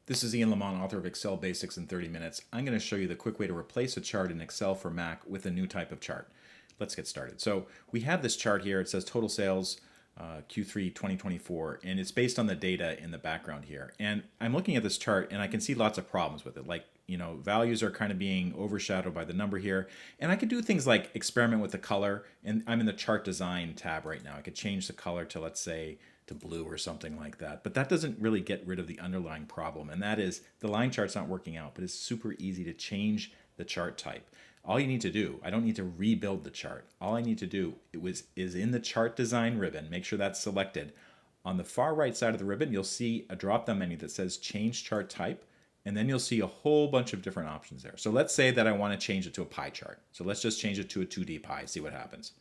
This is Ian Lamont, author of Excel Basics in 30 Minutes. I'm going to show you the quick way to replace a chart in Excel for Mac with a new type of chart. Let's get started. So we have this chart here. It says total sales Q3 2024, and it's based on the data in the background here. And I'm looking at this chart, and I can see lots of problems with it. Like, values are kind of being overshadowed by the number here. And I could do things like experiment with the color. And I'm in the chart design tab right now. I could change the color to, let's say, to blue or something like that. But that doesn't really get rid of the underlying problem. And that is the line chart's not working out, but it's super easy to change the chart type. All you need to do, I don't need to rebuild the chart. All I need to do is in the chart design ribbon, make sure that's selected. On the far right side of the ribbon, you'll see a drop-down menu that says change chart type. And then you'll see a whole bunch of different options there. So let's say that I want to change it to a pie chart. So let's just change it to a 2D pie, see what happens.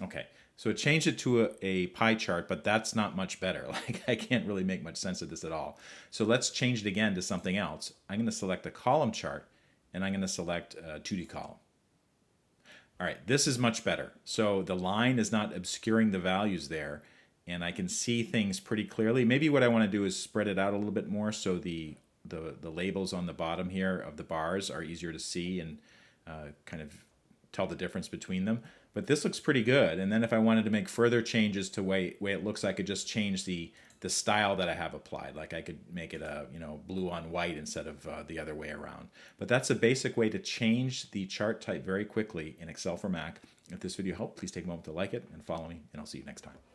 Okay, so it changed it to a pie chart, but that's not much better. Like, I can't really make much sense of this at all. So let's change it again to something else. I'm going to select a column chart, and I'm going to select a 2D column. All right, this is much better. So the line is not obscuring the values there, and I can see things pretty clearly. Maybe what I want to do is spread it out a little bit more so the labels on the bottom here of the bars are easier to see and kind of tell the difference between them. But this looks pretty good. And then if I wanted to make further changes to way it looks, I could just change the style that I have applied. Like I could make it a blue on white instead of the other way around. But that's a basic way to change the chart type very quickly in Excel for Mac. If this video helped, please take a moment to like it and follow me, and I'll see you next time.